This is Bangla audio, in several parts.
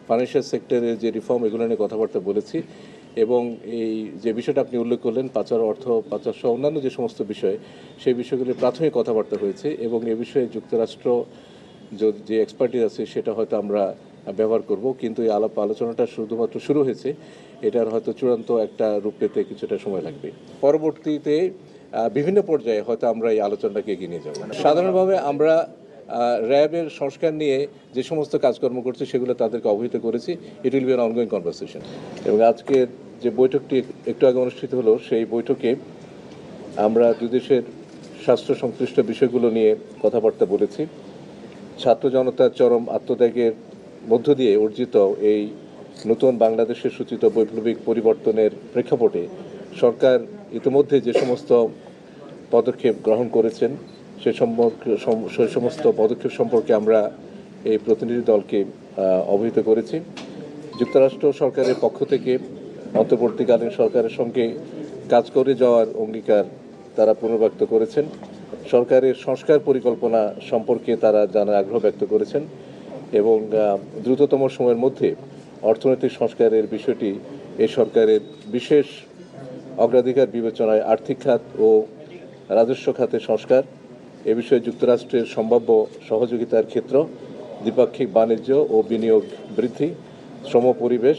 ফাইন্যান্সিয়াল সেক্টরের যে রিফর্ম এগুলো নিয়ে কথাবার্তা বলেছি এবং এই যে বিষয়টা আপনি উল্লেখ করলেন পাচার অর্থ পাচার সহ অন্যান্য যে সমস্ত বিষয় সেই বিষয়গুলির প্রাথমিক কথাবার্তা হয়েছে এবং এ বিষয়ে যুক্তরাষ্ট্র যে এক্সপার্টিস আছে সেটা হয়তো আমরা ব্যবহার করব, কিন্তু এই আলোচনাটা শুধুমাত্র শুরু হয়েছে, এটার হয়তো চূড়ান্ত একটা রূপ পেতে কিছুটা সময় লাগবে। পরবর্তীতে বিভিন্ন পর্যায়ে হয়তো আমরা এই আলোচনাটাকে এগিয়ে নিয়ে যাব। সাধারণভাবে আমরা র্যাবের সংস্কার নিয়ে যে সমস্ত কাজকর্ম করছে সেগুলো তাদেরকে অবহিত করেছি। It will be an ongoing conversation. এবং আজকের যে বৈঠকটি একটু আগে অনুষ্ঠিত হলো সেই বৈঠকে আমরা দুই দেশের স্বাস্থ্য সংশ্লিষ্ট বিষয়গুলো নিয়ে কথাবার্তা বলেছি। ছাত্র জনতার চরম আত্মত্যাগের মধ্য দিয়ে অর্জিত এই নতুন বাংলাদেশের সূচিত বৈপ্লবিক পরিবর্তনের প্রেক্ষাপটে সরকার ইতিমধ্যে যে সমস্ত পদক্ষেপ গ্রহণ করেছেন সে সমস্ত পদক্ষেপ সম্পর্কে আমরা এই প্রতিনিধি দলকে অবহিত করেছি। যুক্তরাষ্ট্র সরকারের পক্ষ থেকে অন্তর্বর্তীকালীন সরকারের সঙ্গে কাজ করে যাওয়ার অঙ্গীকার তারা পুনর্ব্যক্ত করেছেন। সরকারের সংস্কার পরিকল্পনা সম্পর্কে তারা জানার আগ্রহ ব্যক্ত করেছেন এবং দ্রুততম সময়ের মধ্যে অর্থনৈতিক সংস্কারের বিষয়টি এই সরকারের বিশেষ অগ্রাধিকার বিবেচনায় আর্থিক খাত ও রাজস্ব খাতে সংস্কার, এ বিষয়ে যুক্তরাষ্ট্রের সম্ভাব্য সহযোগিতার ক্ষেত্র, দ্বিপাক্ষিক বাণিজ্য ও বিনিয়োগ বৃদ্ধি, শ্রম পরিবেশ,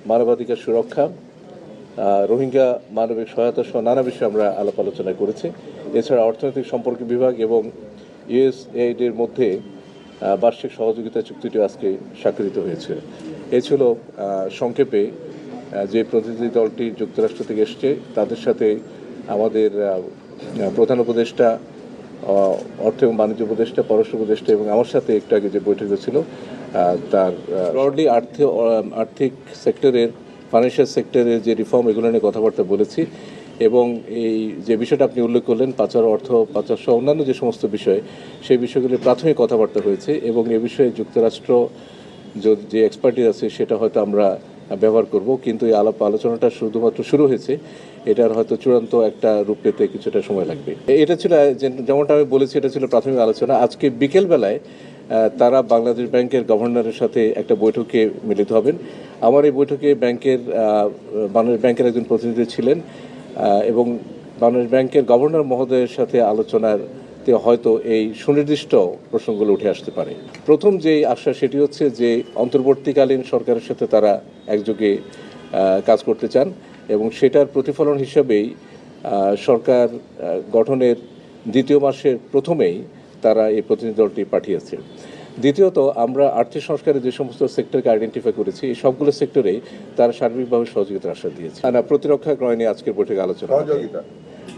মানবাধিকার সুরক্ষা, রোহিঙ্গা মানবিক সহায়তা সহ নানা বিষয়ে আমরা আলাপ আলোচনা করেছি। এছাড়া অর্থনৈতিক সম্পর্ক বিভাগ এবং ইউএসএইডের মধ্যে বার্ষিক সহযোগিতা চুক্তিটি আজকে স্বাক্ষরিত হয়েছে। এ ছিল সংক্ষেপে যে প্রতিনিধি দলটি যুক্তরাষ্ট্র থেকে এসছে তাদের সাথে আমাদের প্রধান উপদেষ্টা, অর্থ এবং বাণিজ্য উপদেষ্টা, পররাষ্ট্র উপদেষ্টা এবং আমার সাথে একটু আগে যে বৈঠক ছিল তার ব্রডলি আর্থিক সেক্টরের ফাইন্যান্সিয়াল সেক্টরের যে রিফর্ম এগুলো নিয়ে কথাবার্তা বলেছি এবং এই যে বিষয়টা আপনি উল্লেখ করলেন পাচার অর্থ পাচার সহ অন্যান্য যে সমস্ত বিষয় সেই বিষয়গুলির প্রাথমিক কথাবার্তা হয়েছে এবং এ বিষয়ে যুক্তরাষ্ট্র যে এক্সপার্টিস আছে সেটা হয়তো আমরা ব্যবহার করব, কিন্তু এই আলোচনাটা শুধুমাত্র শুরু হয়েছে, এটার হয়তো চূড়ান্ত একটা রূপ পেতে কিছুটা সময় লাগবে। এটা ছিল যেমনটা আমি বলেছি, এটা ছিল প্রাথমিক আলোচনা। আজকে বিকেলবেলায় তারা বাংলাদেশ ব্যাংকের গভর্নরের সাথে একটা বৈঠকে মিলিত হবেন। আমার এই বৈঠকে বাংলাদেশ ব্যাংকের একজন প্রতিনিধি ছিলেন এবং বাংলাদেশ ব্যাংকের গভর্নর মহোদয়ের সাথে আলোচনাতে হয়তো এই সুনির্দিষ্ট প্রসঙ্গগুলো উঠে আসতে পারে। প্রথম যে আশা সেটি হচ্ছে যে অন্তর্বর্তীকালীন সরকারের সাথে তারা একযোগে কাজ করতে চান এবং সেটার প্রতিফলন হিসেবেই সরকার গঠনের দ্বিতীয় মাসের প্রথমেই তারা এই প্রতিনিধি দলটি পাঠিয়েছে। দ্বিতীয়ত, আমরা আর্থিক সংস্কারের যে সমস্ত সেক্টরকে আইডেন্টিফাই করেছি এই সবগুলো সেক্টরেই তারা সার্বিকভাবে সহযোগিতার আশ্বাস দিয়েছে। প্রতিরক্ষা ক্রয় নিয়ে আজকের বৈঠকে আলোচনা,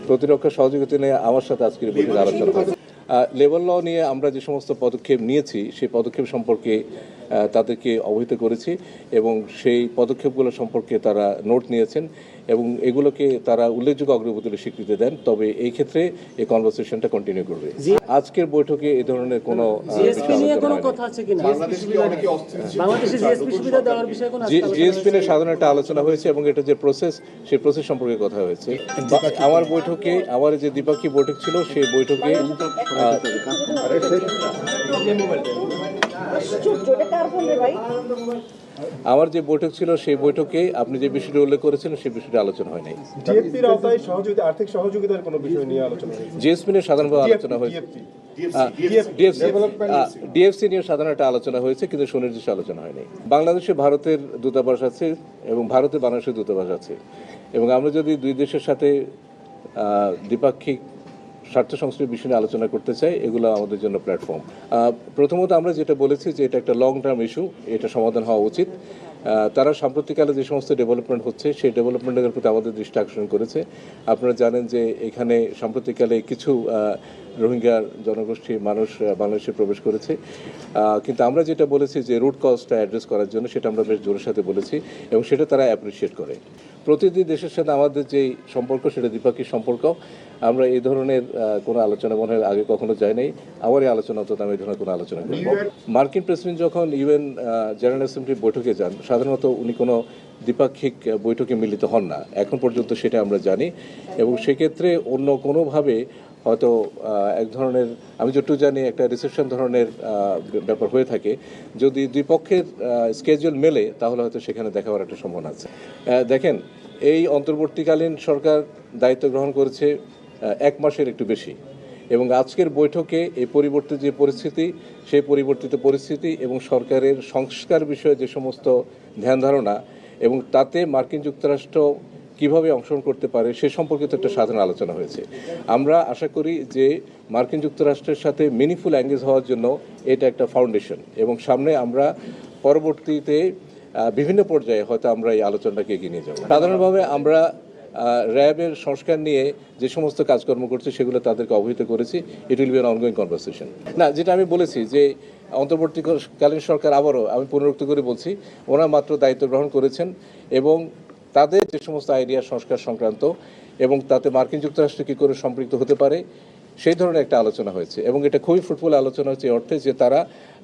প্রতিরক্ষা সহযোগিতা নিয়ে আমার সাথে আজকের বৈঠকে আলোচনা হবে। লেবার ল নিয়ে আমরা যে সমস্ত পদক্ষেপ নিয়েছি সেই পদক্ষেপ সম্পর্কে তাদেরকে অবহিত করেছি এবং সেই পদক্ষেপগুলো সম্পর্কে তারা নোট নিয়েছেন এবং এগুলোকে তারা উল্লেখযোগ্য অগ্রগতির স্বীকৃতি দেন। তবে এই ক্ষেত্রে এই কনভারসেশনটা কন্টিনিউ করবে। আজকের বৈঠকে এই ধরনের কোনো জিএসপি নিয়ে সাধারণ একটা আলোচনা হয়েছে এবং এটা যে প্রসেস সেই প্রসেস সম্পর্কে কথা হয়েছে। আমার বৈঠকে আমার যে দ্বিপাক্ষিক বৈঠক ছিল সেই বৈঠকে আমার যে বৈঠক ছিল সেই বৈঠকে আপনি যে বিষয়টি উল্লেখ করেছেন সেই বিষয়টি আলোচনা হয় নাই। আর্থিক সহযোগিতার কোনো বিষয় নিয়ে আলোচনা হয়েছে? জিএসপি নিয়ে সাধারণভাবে আলোচনা হয়েছে, ডিএফসি নিয়ে সাধারণ একটা আলোচনা হয়েছে, কিন্তু সুনির্দিষ্ট আলোচনা হয়নি। বাংলাদেশে ভারতের দূতাবাস আছে এবং ভারতে বাংলাদেশের দূতাবাস আছে এবং আমরা যদি দুই দেশের সাথে দ্বিপাক্ষিক স্বার্থ সংশ্লিষ্ট বিষয় নিয়ে আলোচনা করতে চাই, এগুলো আমাদের জন্য প্ল্যাটফর্ম। প্রথমত আমরা যেটা বলেছি যে এটা একটা লং টার্ম ইস্যু, এটা সমাধান হওয়া উচিত। তারা সাম্প্রতিককালে যে সমস্ত ডেভেলপমেন্ট হচ্ছে সেই ডেভেলপমেন্টের প্রতি আমাদের দৃষ্টি আকর্ষণ করেছে। আপনারা জানেন যে এখানে সাম্প্রতিককালে কিছু রোহিঙ্গা জনগোষ্ঠীর মানুষ বাংলাদেশে প্রবেশ করেছে, কিন্তু আমরা যেটা বলেছি যে রুট কজটা অ্যাড্রেস করার জন্য সেটা আমরা বেশ জোরের সাথে বলেছি এবং সেটা তারা অ্যাপ্রিসিয়েট করে। প্রতিটি দেশের সাথে আমাদের যেই সম্পর্ক সেটা দ্বিপাক্ষিক সম্পর্ক। আমরা এই ধরনের কোনো আলোচনা মনে হয় আগে কখনো যায় নাই, আমার এই আলোচনা অন্তত আমি এই ধরনের কোনো আলোচনা করব। মার্কিন প্রেসিডেন্ট যখন ইউএন জেনারেল অ্যাসেম্বলির বৈঠকে যান সাধারণত উনি কোনো দ্বিপাক্ষিক বৈঠকে মিলিত হন না, এখন পর্যন্ত সেটা আমরা জানি এবং সেক্ষেত্রে অন্য কোনোভাবে হয়তো এক ধরনের, আমি যতটুকু জানি একটা রিসেপশন ধরনের ব্যাপার হয়ে থাকে। যদি দুই পক্ষের স্কেজুল মেলে তাহলে হয়তো সেখানে দেখা হওয়ার একটা সম্ভাবনা আছে। দেখেন, এই অন্তর্বর্তীকালীন সরকার দায়িত্ব গ্রহণ করেছে 1 মাসের একটু বেশি, এবং আজকের বৈঠকে এই পরিবর্তিত যে পরিস্থিতি, সেই পরিবর্তিত পরিস্থিতি এবং সরকারের সংস্কার বিষয়ে যে সমস্ত ধ্যান ধারণা এবং তাতে মার্কিন যুক্তরাষ্ট্র কিভাবে অংশগ্রহণ করতে পারে সে সম্পর্কিত একটা সাধারণ আলোচনা হয়েছে। আমরা আশা করি যে মার্কিন যুক্তরাষ্ট্রের সাথে মিনিংফুল এঙ্গেজ হওয়ার জন্য এটা একটা ফাউন্ডেশন, এবং সামনে আমরা পরবর্তীতে বিভিন্ন পর্যায়ে হয়তো আমরা এই আলোচনাটাকে এগিয়ে নিয়ে যাব। সাধারণভাবে আমরা র্যাবের সংস্কার নিয়ে যে সমস্ত কাজকর্ম করছে সেগুলো তাদেরকে অবহিত করেছি। It will be an ongoing conversation. না, যেটা আমি বলেছি যে অন্তর্বর্তীকালীন সরকার, আবারও আমি পুনরুক্তি করে বলছি, ওরা মাত্র দায়িত্ব গ্রহণ করেছেন এবং তাদের যে সমস্ত আইডিয়া সংস্কার সংক্রান্ত এবং তাতে মার্কিন যুক্তরাষ্ট্র কী করে সম্পৃক্ত হতে পারে সেই ধরনের একটা আলোচনা হয়েছে, এবং এটা খুবই ফ্রুটফুল আলোচনা হচ্ছে এই অর্থে যে তারা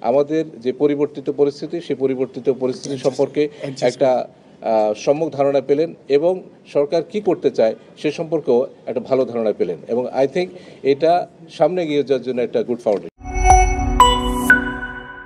আমাদের যে পরিবর্তিত পরিস্থিতি সেই পরিবর্তিত পরিস্থিতি সম্পর্কে একটা সম্যক ধারণা পেলেন এবং সরকার কি করতে চায় সে সম্পর্কেও একটা ভালো ধারণা পেলেন, এবং আই থিঙ্ক এটা সামনে গিয়ে যাওয়ার জন্য একটা গুড ফাউন্ডেশন।